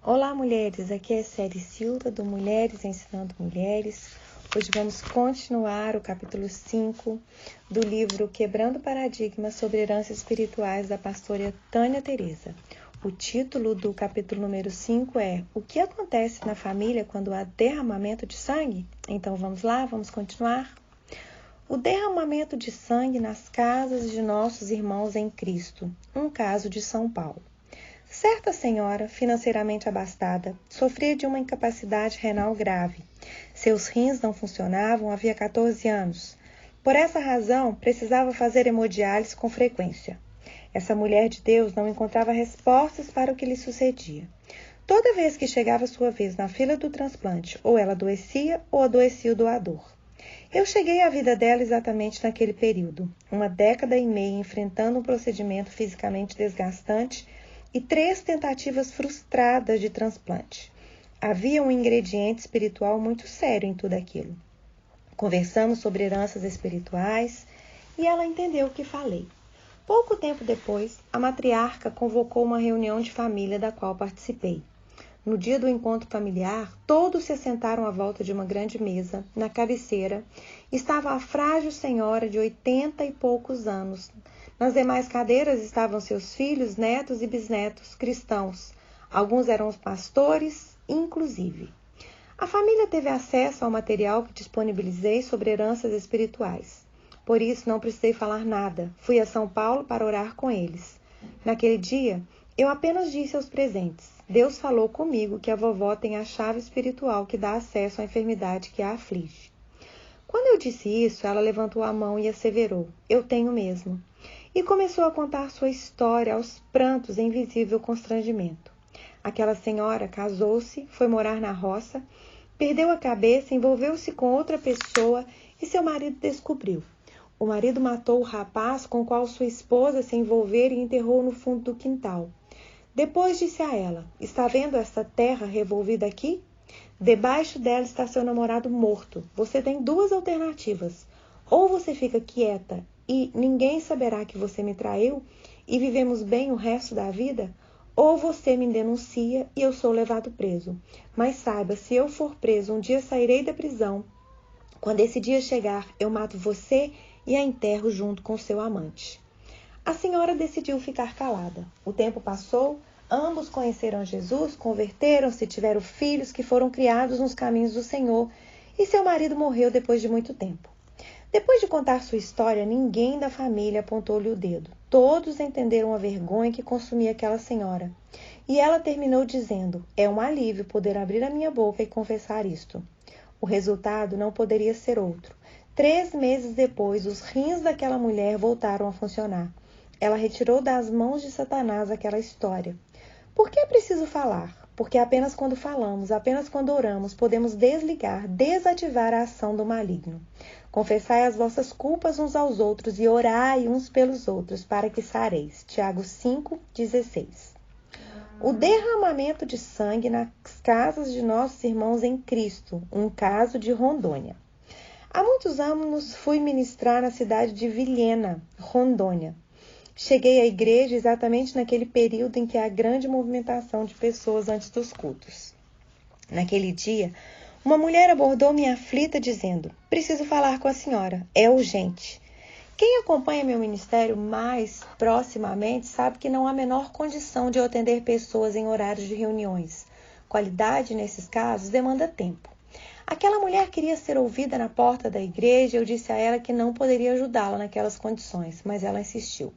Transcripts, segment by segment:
Olá, mulheres! Aqui é Célia Silva, do Mulheres Ensinando Mulheres. Hoje vamos continuar o capítulo 5 do livro Quebrando Paradigmas sobre Heranças Espirituais, da pastora Tânia Teresa. O título do capítulo número 5 é O que acontece na família quando há derramamento de sangue? Então vamos lá, vamos continuar? O derramamento de sangue nas casas de nossos irmãos em Cristo. Um caso de São Paulo. Certa senhora, financeiramente abastada, sofria de uma incapacidade renal grave. Seus rins não funcionavam havia 14 anos. Por essa razão, precisava fazer hemodiálise com frequência. Essa mulher de Deus não encontrava respostas para o que lhe sucedia. Toda vez que chegava sua vez na fila do transplante, ou ela adoecia ou adoecia o doador. Eu cheguei à vida dela exatamente naquele período, 1 década e meia enfrentando um procedimento fisicamente desgastante e 3 tentativas frustradas de transplante. Havia um ingrediente espiritual muito sério em tudo aquilo. Conversamos sobre heranças espirituais e ela entendeu o que falei. Pouco tempo depois, a matriarca convocou uma reunião de família da qual participei. No dia do encontro familiar, todos se assentaram à volta de uma grande mesa. Na cabeceira estava a frágil senhora de 80 e poucos anos. Nas demais cadeiras estavam seus filhos, netos e bisnetos cristãos. Alguns eram os pastores, inclusive. A família teve acesso ao material que disponibilizei sobre heranças espirituais. Por isso, não precisei falar nada. Fui a São Paulo para orar com eles. Naquele dia, eu apenas disse aos presentes: Deus falou comigo que a vovó tem a chave espiritual que dá acesso à enfermidade que a aflige. Quando eu disse isso, ela levantou a mão e asseverou: Eu tenho mesmo. E começou a contar sua história aos prantos em visível constrangimento. Aquela senhora casou-se, foi morar na roça, perdeu a cabeça, envolveu-se com outra pessoa e seu marido descobriu. O marido matou o rapaz com o qual sua esposa se envolvera e enterrou no fundo do quintal. Depois disse a ela: Está vendo esta terra revolvida aqui? Debaixo dela está seu namorado morto. Você tem 2 alternativas. Ou você fica quieta e ninguém saberá que você me traiu e vivemos bem o resto da vida, ou você me denuncia e eu sou levado preso. Mas saiba, se eu for preso, um dia sairei da prisão. Quando esse dia chegar, eu mato você e a enterro junto com seu amante. A senhora decidiu ficar calada. O tempo passou, ambos conheceram Jesus, converteram-se, tiveram filhos que foram criados nos caminhos do Senhor, e seu marido morreu depois de muito tempo. Depois de contar sua história, ninguém da família apontou-lhe o dedo. Todos entenderam a vergonha que consumia aquela senhora. E ela terminou dizendo: É um alívio poder abrir a minha boca e confessar isto. O resultado não poderia ser outro. 3 meses depois, os rins daquela mulher voltaram a funcionar. Ela retirou das mãos de Satanás aquela história. Por que é preciso falar? Porque apenas quando falamos, apenas quando oramos, podemos desligar, desativar a ação do maligno. Confessai as vossas culpas uns aos outros e orai uns pelos outros, para que sareis. Tiago 5,16. O derramamento de sangue nas casas de nossos irmãos em Cristo, um caso de Rondônia. Há muitos anos fui ministrar na cidade de Vilhena, Rondônia. Cheguei à igreja exatamente naquele período em que há grande movimentação de pessoas antes dos cultos. Naquele dia, uma mulher abordou-me aflita dizendo: Preciso falar com a senhora, é urgente. Quem acompanha meu ministério mais proximamente sabe que não há a menor condição de eu atender pessoas em horários de reuniões. Qualidade, nesses casos, demanda tempo. Aquela mulher queria ser ouvida na porta da igreja e eu disse a ela que não poderia ajudá-la naquelas condições, mas ela insistiu.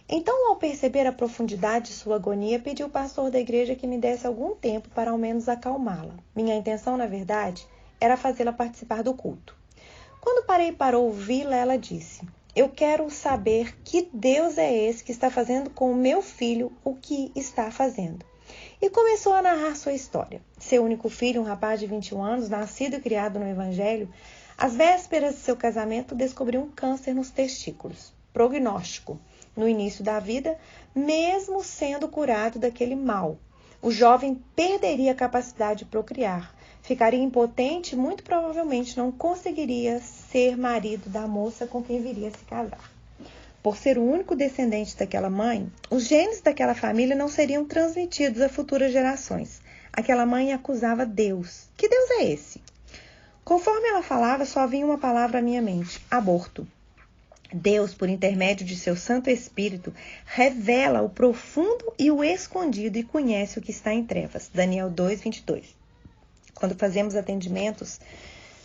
Então, ao perceber a profundidade de sua agonia, pedi ao pastor da igreja que me desse algum tempo para ao menos acalmá-la. Minha intenção, na verdade, era fazê-la participar do culto. Quando parei para ouvi-la, ela disse: Eu quero saber que Deus é esse que está fazendo com o meu filho o que está fazendo. E começou a narrar sua história. Seu único filho, um rapaz de 21 anos, nascido e criado no Evangelho, às vésperas de seu casamento, descobriu um câncer nos testículos. Prognóstico. No início da vida, mesmo sendo curado daquele mal, o jovem perderia a capacidade de procriar, ficaria impotente e muito provavelmente não conseguiria ser marido da moça com quem viria se casar. Por ser o único descendente daquela mãe, os genes daquela família não seriam transmitidos a futuras gerações. Aquela mãe acusava Deus. Que Deus é esse? Conforme ela falava, só vinha uma palavra à minha mente: aborto. Deus, por intermédio de seu Santo Espírito, revela o profundo e o escondido e conhece o que está em trevas. Daniel 2:22. Quando fazemos atendimentos,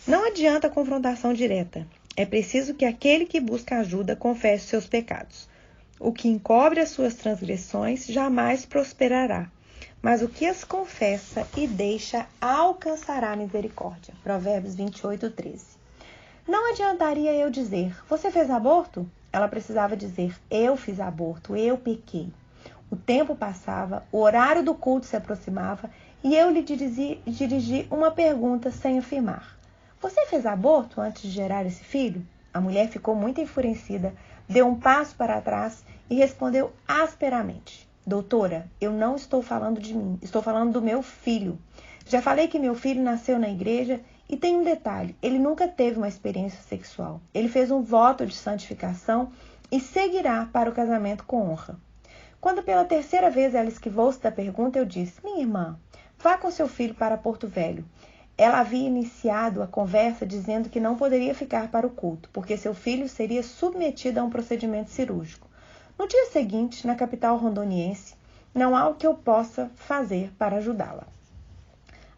não adianta confrontação direta. É preciso que aquele que busca ajuda confesse seus pecados. O que encobre as suas transgressões jamais prosperará, mas o que as confessa e deixa alcançará misericórdia. Provérbios 28:13. Não adiantaria eu dizer: você fez aborto? Ela precisava dizer: eu fiz aborto, eu pequei. O tempo passava, o horário do culto se aproximava e eu lhe dirigi uma pergunta sem afirmar: você fez aborto antes de gerar esse filho? A mulher ficou muito enfurecida, deu um passo para trás e respondeu asperamente: doutora, eu não estou falando de mim, estou falando do meu filho. Já falei que meu filho nasceu na igreja e tem um detalhe: ele nunca teve uma experiência sexual. Ele fez um voto de santificação e seguirá para o casamento com honra. Quando pela terceira vez ela esquivou-se da pergunta, eu disse: minha irmã, vá com seu filho para Porto Velho. Ela havia iniciado a conversa dizendo que não poderia ficar para o culto, porque seu filho seria submetido a um procedimento cirúrgico. No dia seguinte, na capital rondoniense, não há o que eu possa fazer para ajudá-la.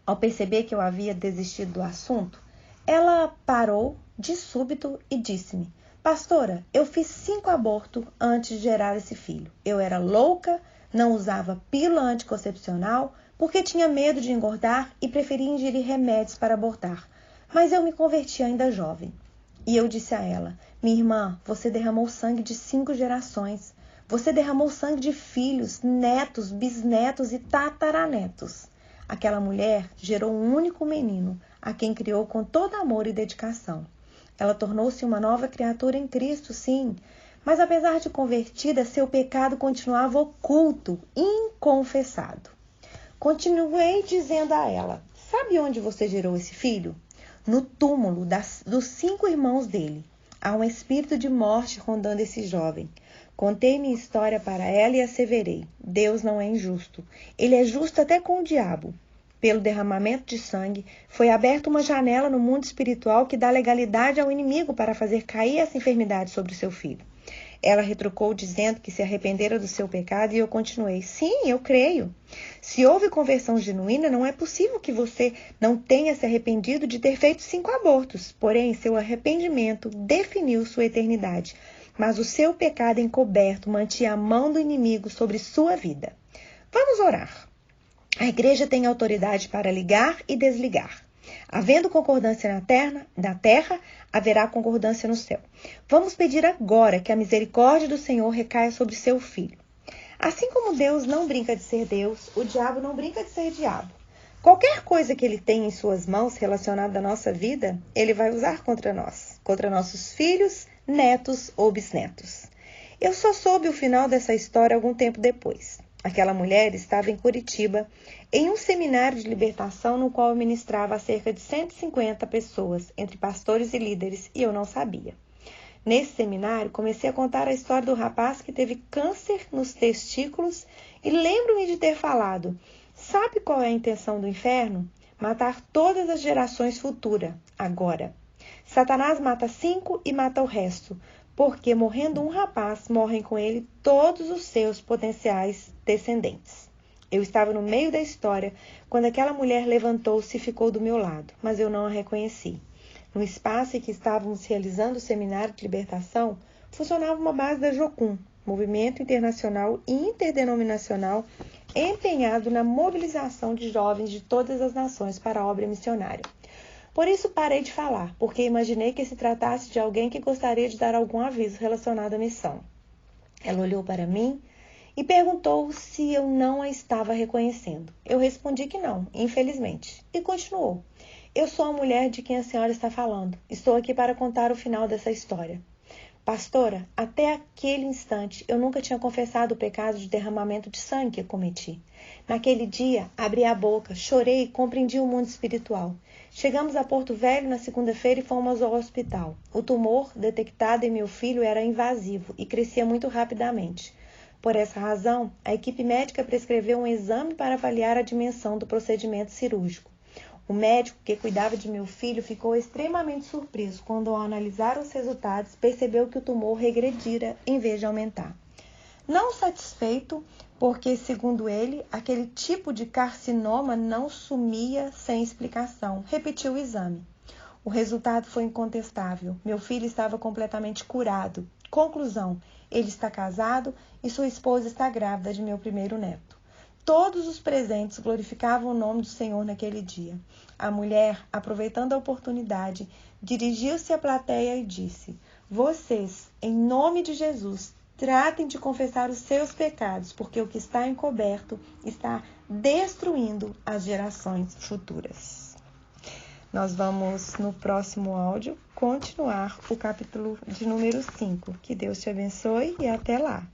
Ao perceber que eu havia desistido do assunto, ela parou de súbito e disse-me: pastora, eu fiz 5 abortos antes de gerar esse filho. Eu era louca, não usava pílula anticoncepcional porque tinha medo de engordar e preferia ingerir remédios para abortar. Mas eu me converti ainda jovem. E eu disse a ela: minha irmã, você derramou sangue de 5 gerações. Você derramou sangue de filhos, netos, bisnetos e tataranetos. Aquela mulher gerou um único menino, a quem criou com todo amor e dedicação. Ela tornou-se uma nova criatura em Cristo, sim, mas apesar de convertida, seu pecado continuava oculto, inconfessado. Continuei dizendo a ela: sabe onde você gerou esse filho? No túmulo dos 5 irmãos dele. Há um espírito de morte rondando esse jovem. Contei minha história para ela e asseverei: Deus não é injusto. Ele é justo até com o diabo. Pelo derramamento de sangue, foi aberta uma janela no mundo espiritual que dá legalidade ao inimigo para fazer cair essa enfermidade sobre o seu filho. Ela retrucou dizendo que se arrependera do seu pecado e eu continuei: sim, eu creio. Se houve conversão genuína, não é possível que você não tenha se arrependido de ter feito 5 abortos. Porém, seu arrependimento definiu sua eternidade. Mas o seu pecado encoberto mantinha a mão do inimigo sobre sua vida. Vamos orar. A igreja tem autoridade para ligar e desligar. Havendo concordância na terra, haverá concordância no céu. Vamos pedir agora que a misericórdia do Senhor recaia sobre seu filho. Assim como Deus não brinca de ser Deus, o diabo não brinca de ser diabo. Qualquer coisa que ele tem em suas mãos relacionada à nossa vida, ele vai usar contra nós, contra nossos filhos, netos ou bisnetos. Eu só soube o final dessa história algum tempo depois. Aquela mulher estava em Curitiba, em um seminário de libertação no qual eu ministrava a cerca de 150 pessoas, entre pastores e líderes, e eu não sabia. Nesse seminário, comecei a contar a história do rapaz que teve câncer nos testículos e lembro-me de ter falado: sabe qual é a intenção do inferno? Matar todas as gerações futuras, agora. Satanás mata 5 e mata o resto, porque morrendo um rapaz, morrem com ele todos os seus potenciais descendentes. Eu estava no meio da história quando aquela mulher levantou-se e ficou do meu lado, mas eu não a reconheci. No espaço em que estávamos realizando o seminário de libertação, funcionava uma base da Jocum, movimento internacional e interdenominacional empenhado na mobilização de jovens de todas as nações para a obra missionária. Por isso parei de falar, porque imaginei que se tratasse de alguém que gostaria de dar algum aviso relacionado à missão. Ela olhou para mim e perguntou se eu não a estava reconhecendo. Eu respondi que não, infelizmente, e continuou: eu sou a mulher de quem a senhora está falando. Estou aqui para contar o final dessa história. Pastora, até aquele instante eu nunca tinha confessado o pecado de derramamento de sangue que eu cometi. Naquele dia, abri a boca, chorei e compreendi o mundo espiritual. Chegamos a Porto Velho na segunda-feira e fomos ao hospital. O tumor detectado em meu filho era invasivo e crescia muito rapidamente. Por essa razão, a equipe médica prescreveu um exame para avaliar a dimensão do procedimento cirúrgico. O médico que cuidava de meu filho ficou extremamente surpreso quando, ao analisar os resultados, percebeu que o tumor regredira em vez de aumentar. Não satisfeito, porque, segundo ele, aquele tipo de carcinoma não sumia sem explicação, repetiu o exame. O resultado foi incontestável. Meu filho estava completamente curado. Conclusão: ele está casado e sua esposa está grávida de meu primeiro neto. Todos os presentes glorificavam o nome do Senhor naquele dia. A mulher, aproveitando a oportunidade, dirigiu-se à plateia e disse: Vocês, em nome de Jesus, tratem de confessar os seus pecados, porque o que está encoberto está destruindo as gerações futuras. Nós vamos, no próximo áudio, continuar o capítulo de número 5. Que Deus te abençoe e até lá!